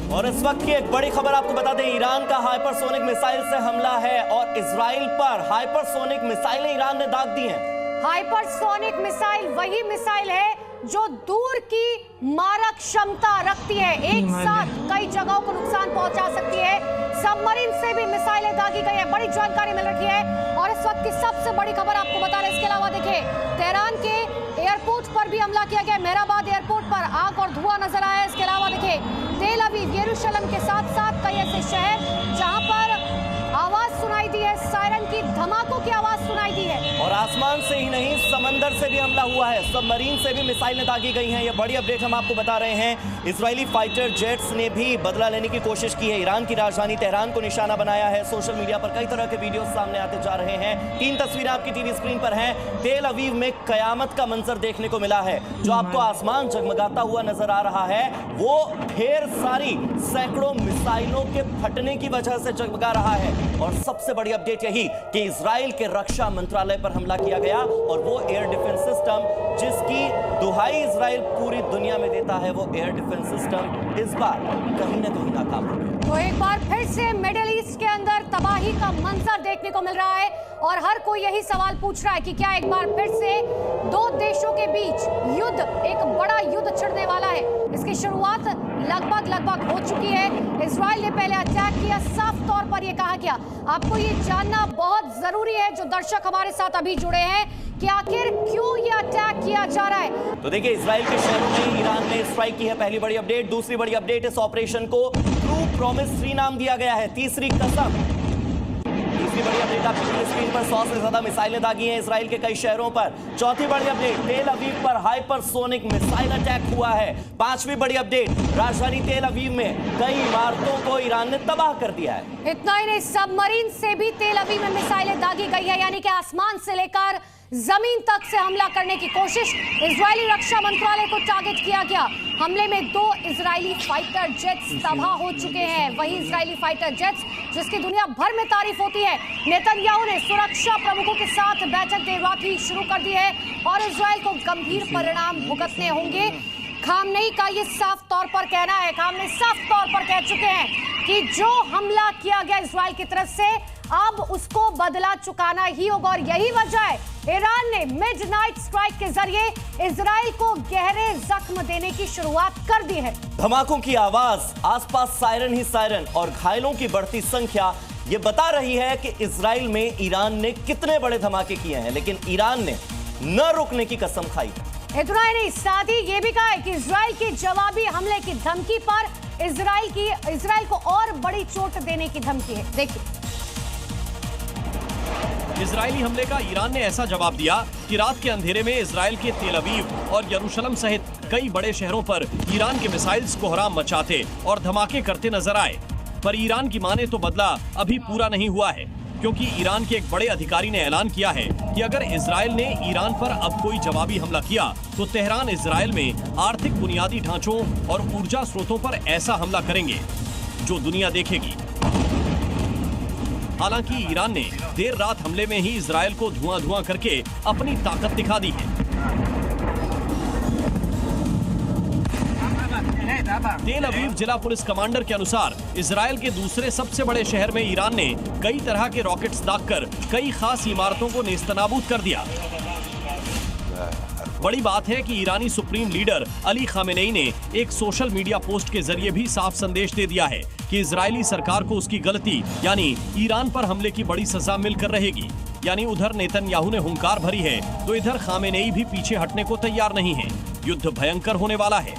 और इस वक्त की एक बड़ी खबर आपको बता दें, ईरान का हाइपरसोनिक मिसाइल से हमला है और इजराइल पर हाइपरसोनिक मिसाइलें ईरान ने दाग दी हैं। हाइपरसोनिक मिसाइल वही मिसाइल है जो दूर की मारक क्षमता रखती है, एक साथ कई जगहों को नुकसान पहुंचा सकती है। सबमरीन से भी मिसाइलें दागी गई है, बड़ी जानकारी मिल रही है। और इस वक्त की सबसे बड़ी खबर आपको बता रहे हैं। इसके अलावा देखिए, तेहरान के एयरपोर्ट पर भी हमला किया गया। मेहराबाद एयरपोर्ट पर आग और धुआं नजर आया। इसके अलावा देखिए, तेल अवीव, यरूशलेम के साथ साथ कई ऐसे शहर जहां पर आवाज सुनाई दी है, सायरन की, धमाकों की आवाज सुनाई दी है। और आसमान से ही नहीं, समंदर से भी हमला हुआ है, सबमरीन से भी मिसाइलें दागी गई हैं। ये बड़ी अपडेट हम आपको बता रहे हैं। इजरायली फाइटर जेट्स ने भी बदला लेने की कोशिश की है, ईरान की राजधानी तेहरान को निशाना बनाया है। सोशल मीडिया पर कई तरह के वीडियो सामने आते जा रहे हैं। 3 तस्वीरें आपकी टीवी स्क्रीन पर हैं। तेल अवीव में कयामत का मंजर देखने को मिला है। जो आपको आसमान जगमगाता हुआ नजर आ रहा है, वो ढेर सारी सैकड़ों मिसाइलों के फटने की वजह से जगमगा रहा है। और सबसे बड़ी अपडेट यही कि इजराइल के रक्षा मंत्रालय पर हमला किया गया, और वो एयर डिफेंस सिस्टम जिसकी दुहाई इजराइल पूरी दुनिया में देता है, वो एयर डिफेंस सिस्टम इस बार कहीं ना कहीं नाकाम हो गया। तो एक बार फिर से मिडिल ईस्ट के अंदर तबाही का मंजर देखने को मिल रहा है, और हर कोई यही सवाल पूछ रहा है कि क्या एक बार फिर से 2 देशों के बीच युद्ध, एक बड़ा युद्ध छिड़ने वाला है। इसकी शुरुआत लगभग हो चुकी है। इजराइल ने पहले अटैक किया, साफ तौर पर यह कहा गया। आपको ये जानना बहुत जरूरी है, जो दर्शक हमारे साथ अभी जुड़े हैं, कि आखिर क्यों ये अटैक किया जा रहा है। तो देखिए, इजराइल के शहरों में ईरान ने स्ट्राइक की है, पहली बड़ी अपडेट। दूसरी बड़ी अपडेट, इस ऑपरेशन को ट्रू प्रॉमिस 3 नाम दिया गया है, तीसरी कसम। तीसरी बड़ी अपडेट आपकी स्क्रीन पर, 100 से ज्यादा मिसाइलें दागी हैं इजराइल के कई शहरों पर। चौथी बड़ी अपडेट, तेल अवीव पर हाइपरसोनिक मिसाइल अटैक हुआ है। 5वीं बड़ी अपडेट, राजधानी तेल अवीव में कई इमारतों को ईरान ने तबाह कर दिया है। इतना ही नहीं, सबमरीन से भी तेल अवीव में मिसाइलें दागी गई है, यानी कि आसमान से लेकर जमीन तक से हमला करने की कोशिश। इजरायली रक्षा मंत्रालय को टारगेट किया गया। हमले में 2 इजरायली फाइटर जेट्स तबाह हो चुके हैं। वही इजरायली फाइटर जेट्स जिसकी दुनिया भर में तारीफ होती है। नेतन्याहू ने सुरक्षा प्रमुखों के साथ बैठक देर रात ही शुरू कर दी है, और इजराइल को गंभीर परिणाम भुगतने होंगे। खामनेई का ये साफ तौर पर कहना है, खामनेई साफ तौर पर कह चुके हैं कि जो हमला किया गया इजराइल की तरफ से, अब उसको बदला चुकाना ही होगा। और यही वजह है ईरान ने मिडनाइट स्ट्राइक के जरिए इजराइल को गहरे जख्म देने की शुरुआत कर दी है। धमाकों की आवाज, आसपास सायरन ही सायरन, और घायलों की बढ़ती संख्या ये बता रही है कि इजराइल में ईरान ने कितने बड़े धमाके किए हैं, लेकिन ईरान ने न रुकने की कसम खाई। इतना ही नहीं, साथ ही ये भी कहा है कि इजराइल की जवाबी हमले की धमकी पर इजराइल को और बड़ी चोट देने की धमकी है। देखिए, इजरायली हमले का ईरान ने ऐसा जवाब दिया कि रात के अंधेरे में इजराइल के तेल अवीव और यरूशलेम सहित कई बड़े शहरों पर ईरान के मिसाइल्स कोहराम मचाते और धमाके करते नजर आए। पर ईरान की माने तो बदला अभी पूरा नहीं हुआ है, क्योंकि ईरान के एक बड़े अधिकारी ने ऐलान किया है कि अगर इजराइल ने ईरान पर अब कोई जवाबी हमला किया तो तेहरान इजराइल में आर्थिक बुनियादी ढांचों और ऊर्जा स्रोतों पर ऐसा हमला करेंगे जो दुनिया देखेगी। हालांकि ईरान ने देर रात हमले में ही इजराइल को धुआं करके अपनी ताकत दिखा दी है। तेल अवीव जिला पुलिस कमांडर के अनुसार इजराइल के दूसरे सबसे बड़े शहर में ईरान ने कई तरह के रॉकेट्स दागकर कई खास इमारतों को नेस्तनाबूद कर दिया। बड़ी बात है कि ईरानी सुप्रीम लीडर अली खामेनेई ने एक सोशल मीडिया पोस्ट के जरिए भी साफ संदेश दे दिया है कि इजरायली सरकार को उसकी गलती यानी ईरान पर हमले की बड़ी सजा मिलकर रहेगी। यानी उधर नेतन्याहू ने हुंकार भरी है तो इधर खामेनेई भी पीछे हटने को तैयार नहीं है। युद्ध भयंकर होने वाला है।